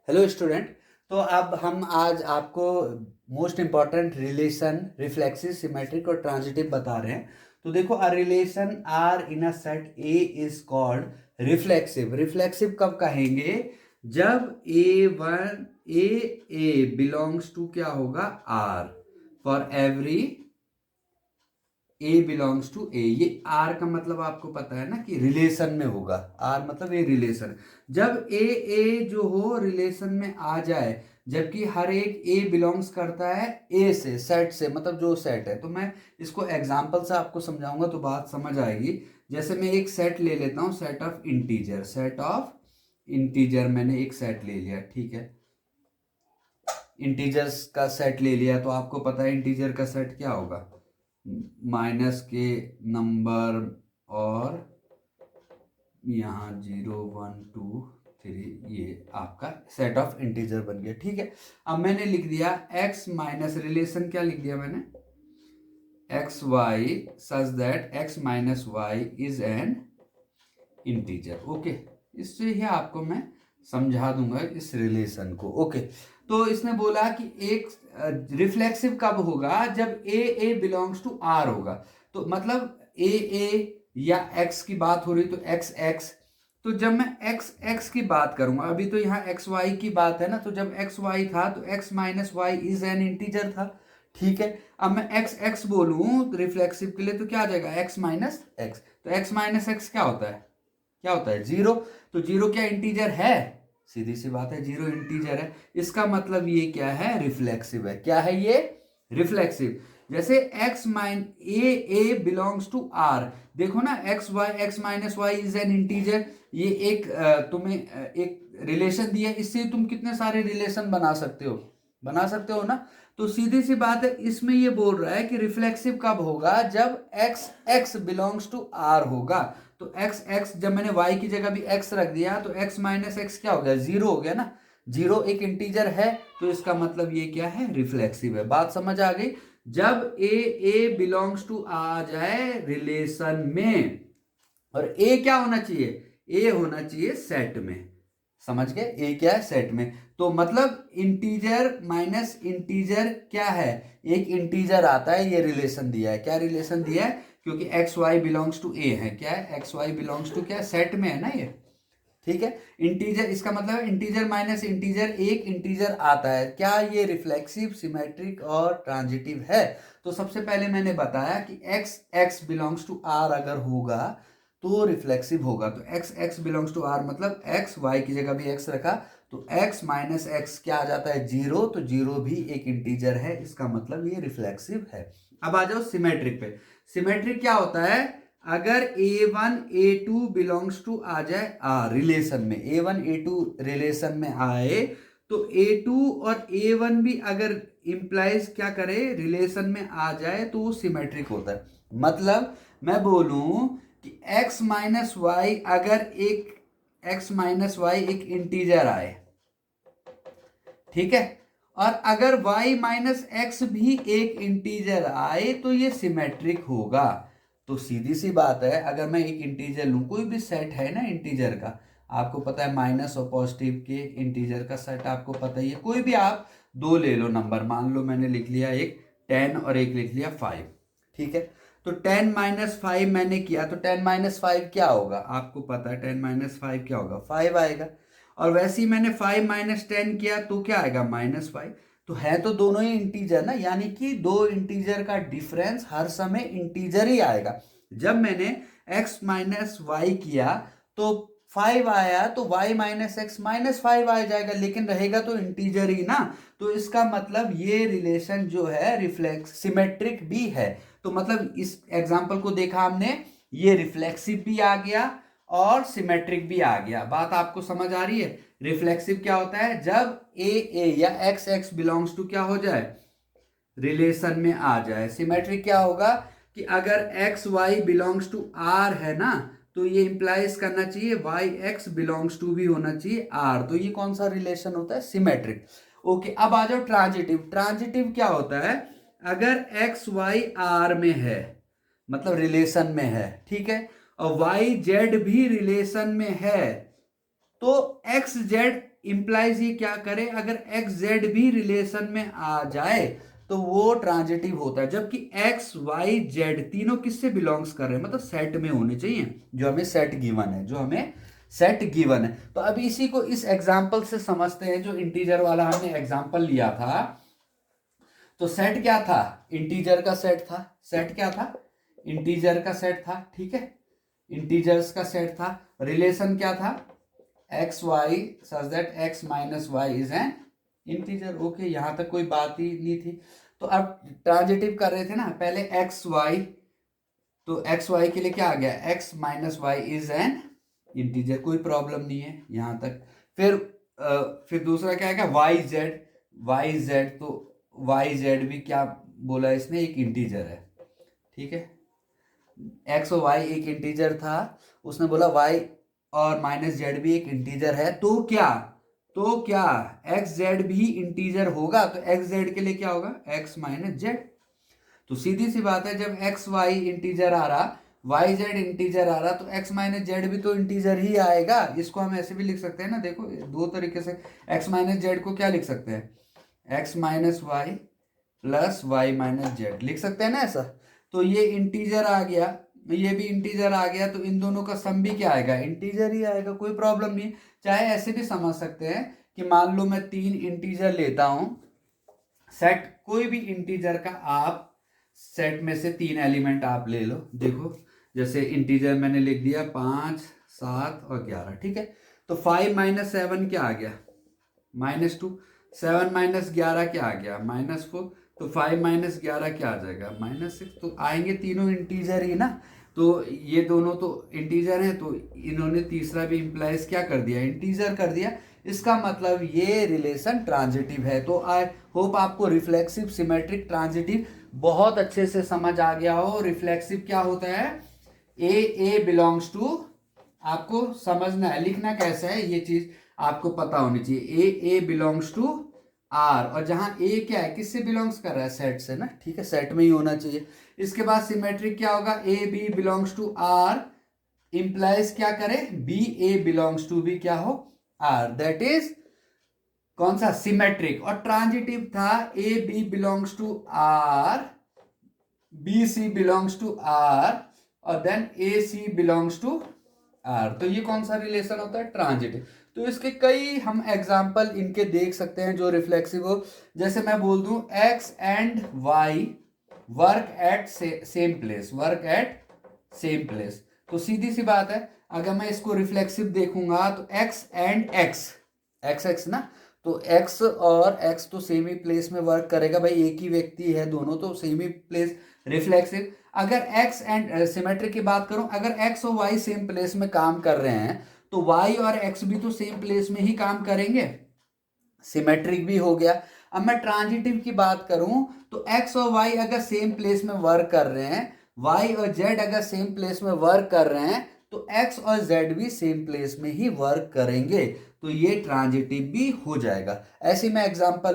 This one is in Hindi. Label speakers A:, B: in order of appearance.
A: Hello student. तो अब हम आज आपको most important relation reflexive symmetric और ट्रांजिटिव बता रहे हैं। तो देखो, a relation R in a set A is called reflexive. Reflexive कब कहेंगे? जब ए बिलोंग्स टू क्या होगा? R. For every A belongs to A. ये आर का मतलब आपको पता है ना कि रिलेशन में होगा। आर मतलब ये रिलेशन। जब ए जो हो रिलेशन में आ जाए, जबकि हर एक ए बिलोंग्स करता है ए से, सेट से, मतलब जो सेट है। तो मैं इसको एग्जांपल से आपको समझाऊंगा तो बात समझ आएगी। जैसे मैं एक सेट ले लेता हूं, set of integer. Set of integer मैंने एक सेट ले लिया, ठीक है। इंटीजर्स का सेट ले लिया तो आपको पता है इंटीजर का सेट क्या होगा? माइनस के नंबर और यहाँ 0 1 2 3, ये आपका सेट ऑफ इंटीजर बन गया, ठीक है। अब मैंने लिख दिया x माइनस, रिलेशन क्या लिख दिया मैंने? X Y such that x minus Y is an integer. Okay, इससे ही आपको मैं समझा दूंगा इस रिलेशन को। ओके, तो इसने बोला कि एक रिफ्लेक्सिव कब होगा? जब ए बिलोंग्स टू आर होगा। तो मतलब ए या एक्स की बात हो रही तो एक्स एक्स। तो जब मैं एक्स एक्स की बात करूंगा, अभी तो यहाँ एक्स वाई की बात है ना, तो जब एक्स वाई था तो X minus Y is an integer था, ठीक है। अब मैं एक्स एक्स बोलूं तो रिफ्लेक्सिव के लिए तो क्या आ जाएगा? X minus x. तो एक्स माइनस एक्स क्या होता है? क्या होता है? जीरो। तो जीरो क्या इंटीजर है? सीधी सी बात है, जीरो इंटीजर है। इसका मतलब ये क्या है? रिफ्लेक्सिव है। क्या है ये? रिफ्लेक्सिव। जैसे X mine A belongs to R, देखो ना, X minus Y is an integer. ये एक तुम्हें एक रिलेशन दिया, इससे तुम कितने सारे रिलेशन बना सकते हो ना। तो सीधी सी बात है, इसमें ये बोल रहा है कि रिफ्लेक्सिव कब होगा? जब X X belongs to R होगा। तो एक्स एक्स, जब मैंने वाई की जगह भी एक्स रख दिया तो एक्स माइनस एक्स क्या हो गया? जीरो हो गया ना। जीरो एक इंटीजर है, तो इसका मतलब ये क्या है? रिफ्लेक्सिव है। बात समझ आ गई? जब ए बिलोंग्स टू आ जाए रिलेशन में, और ए क्या होना चाहिए? ए होना चाहिए सेट में। समझ गए? ए क्या है? सेट में। तो मतलब इंटीजर माइनस इंटीजर क्या है? एक इंटीजर आता है, ये रिलेशन दिया है। क्या रिलेशन दिया है? क्योंकि एक्स वाई बिलोंग्स टू ए है। क्या है? एक्स वाई बिलोंग्स टू क्या? सेट में है ना ये, ठीक है। इंटीजर, इसका मतलब इंटीजर माइनस इंटीजर, एक इंटीजर आता है। क्या ये रिफ्लेक्सिव, सिमेट्रिक और ट्रांजिटिव है? तो सबसे पहले मैंने बताया कि X X belongs to R अगर होगा तो रिफ्लेक्सिव होगा। तो X X belongs to R मतलब एक्स, वाई की जगह भी एक्स रखा तो एक्स माइनस एक्स क्या आ जाता है? जीरो। तो जीरो भी एक इंटीजर है, इसका मतलब ये रिफ्लेक्सिव है। अब आ जाओ सिमेट्रिक पे। सिमेट्रिक क्या होता है? अगर A1 A2 बिलोंग्स टू आ जाए रिलेशन में, A1 A2 रिलेशन में आए, तो A2 और A1 भी अगर इंप्लाइज क्या करे? रिलेशन में आ जाए, तो वो सिमेट्रिक होता है। मतलब मैं बोलूं कि x माइनस वाई, अगर एक x माइनस वाई एक इंटीजर आए, ठीक है, और अगर y माइनस एक्स भी एक इंटीजर आए तो ये सिमेट्रिक होगा। तो सीधी सी बात है, अगर मैं एक इंटीजर लूं, कोई भी सेट है ना इंटीजर का, आपको पता है माइनस और पॉजिटिव के इंटीजर का सेट आपको पता ही है। कोई भी आप दो ले लो नंबर, मान लो मैंने लिख लिया एक 10 और एक लिख लिया 5, ठीक है। तो 10 माइनस 5 मैंने किया, तो 10 माइनस 5 क्या होगा? आपको पता है 10 माइनस 5 क्या होगा? 5 आएगा। और वैसे ही मैंने 5 माइनस 10 किया तो क्या आएगा? माइनस 5। तो है तो दोनों ही इंटीजर ना, यानी कि दो इंटीजर का डिफरेंस हर समय इंटीजर ही आएगा। जब मैंने x माइनस वाई किया तो 5 आया, तो y माइनस एक्स माइनस 5 आ जाएगा, लेकिन रहेगा तो इंटीजर ही ना। तो इसका मतलब ये रिलेशन जो है रिफ्लेक्स सिमेट्रिक भी है। तो मतलब इस एग्जांपल को देखा हमने, ये रिफ्लेक्सिव भी आ गया और सिमेट्रिक भी आ गया। बात आपको समझ आ रही है? रिफ्लेक्सिव क्या होता है? जब ए या एक्स एक्स बिलोंग्स टू क्या हो जाए? रिलेशन में आ जाए। सिमेट्रिक क्या होगा? कि अगर X Y belongs to R है ना, तो ये इंप्लाइज करना चाहिए वाई एक्स बिलोंग्स टू भी होना चाहिए आर। तो ये कौन सा रिलेशन होता है? सिमेट्रिक। ओके, अब आ जाओ ट्रांजिटिव। ट्रांजिटिव क्या होता है? अगर एक्स वाई आर में है, मतलब रिलेशन में है, ठीक है, और वाई जेड भी रिलेशन में है, तो एक्स जेड इंप्लाइज ये क्या करे, अगर एक्स जेड भी रिलेशन में आ जाए तो वो ट्रांजिटिव होता है, जबकि एक्स वाई जेड तीनों किससे बिलोंग्स कर रहे हैं, मतलब सेट में होने चाहिए, जो हमें सेट गिवन है, जो हमें सेट गिवन है। तो अब इसी को इस एग्जाम्पल से समझते हैं, जो इंटीजर वाला हमने एग्जाम्पल लिया था। तो सेट क्या था, इंटीजर का सेट था। सेट क्या था, इंटीजर का सेट था, ठीक है, इंटीजर्स का सेट था। रिलेशन क्या था, X Y such that X minus Y is an integer. Okay, यहां तक कोई बात ही नहीं थी। तो अब ट्रांजिटिव कर रहे थे ना, पहले एक्स वाई, तो एक्स वाई के लिए क्या आ गया, X minus Y is an integer, कोई प्रॉब्लम नहीं है यहां तक। फिर दूसरा क्या आएगा, वाई जेड। वाई जेड, तो वाई जेड भी क्या बोला इसने, एक इंटीजर है, ठीक है। एक्स और वाई एक इंटीजर था, उसने बोला वाई और माइनस जेड भी एक इंटीजर है, तो क्या एक्स जेड भी इंटीजर होगा, तो एक्स जेड के लिए क्या होगा, एक्स माइनस जेड। तो सीधी सी बात है, जब एक्स वाई इंटीजर आ रहा, वाई जेड इंटीजर आ रहा, तो एक्स माइनस जेड भी तो इंटीजर ही आएगा। इसको हम ऐसे भी लिख सकते हैं ना, देखो दो तरीके से एक्स माइनस जेड को क्या लिख सकते हैं, X minus Y plus Y minus Z लिख सकते हैं ना ऐसा। तो ये इंटीजर आ गया, ये भी इंटीजर आ गया, तो इन दोनों का सम भी क्या आएगा, इंटीजर ही आएगा, कोई प्रॉब्लम नहीं। चाहे ऐसे भी समझ सकते हैं कि मान लो मैं 3 इंटीजर लेता हूं, सेट कोई भी इंटीजर का, आप सेट में से 3 एलिमेंट आप ले लो। देखो जैसे इंटीजर मैंने लिख दिया 5, 7 और 11, ठीक है। तो 5 माइनस 7 क्या आ गया, -2। 7 माइनस 11 क्या आ गया, -4। तो 5 माइनस 11 क्या आ जाएगा, -6। तो आएंगे तीनों इंटीजर ही ना, तो ये दोनों तो इंटीजर हैं, तो इन्होंने तीसरा भी इंप्लाइज क्या कर दिया, इंटीजर कर दिया। इसका मतलब ये रिलेशन ट्रांजिटिव है। तो आई होप आपको रिफ्लेक्सिव सिमेट्रिक ट्रांजिटिव बहुत अच्छे से समझ आ गया हो। रिफ्लेक्सिव क्या होता है, ए बिलोंग्स टू, आपको समझना है, लिखना कैसा है ये चीज आपको पता होनी चाहिए। ए बिलोंग्स टू आर, और जहां ए क्या है, किससे बिलोंग्स कर रहा है, सेट से ना, ठीक है, सेट में ही होना चाहिए। इसके बाद सिमेट्रिक क्या होगा, A B belongs to R, implies क्या करे, बी ए बिलोंग्स टू भी क्या हो, आर, दैट इज कौन सा, सिमेट्रिक। और ट्रांजिटिव था A B belongs to R, B C belongs to R, और then A C belongs to R. तो ये कौन सा रिलेशन होता है, ट्रांजिटिव। तो इसके कई हम एग्जाम्पल इनके देख सकते हैं जो रिफ्लेक्सिव हो। जैसे मैं बोल दूं X and Y work at same place, work at same place. तो सीधी सी बात है, अगर मैं इसको रिफ्लेक्सिव देखूंगा तो एक्स एंड एक्स, एक्स ना, तो एक्स और एक्स तो सेम ही प्लेस में वर्क करेगा भाई, एक ही व्यक्ति है दोनों, तो सेम ही प्लेस, रिफ्लेक्सिव। अगर एक्स एंड सिमेट्रिक की बात करूं, अगर एक्स और वाई सेम प्लेस में काम कर रहे हैं तो वाई और एक्स भी तो सेम प्लेस में ही काम करेंगे, सिमेट्रिक भी हो गया। अब मैं ट्रांजिटिव की बात करूं तो एक्स और वाई अगर सेम प्लेस में वर्क कर रहे हैं, वाई और जेड अगर सेम प्लेस में वर्क कर रहे हैं, तो एक्स और जेड भी सेम प्लेस में ही वर्क करेंगे, तो ये ट्रांजिटिव भी हो जाएगा। ऐसे मैं एग्जांपल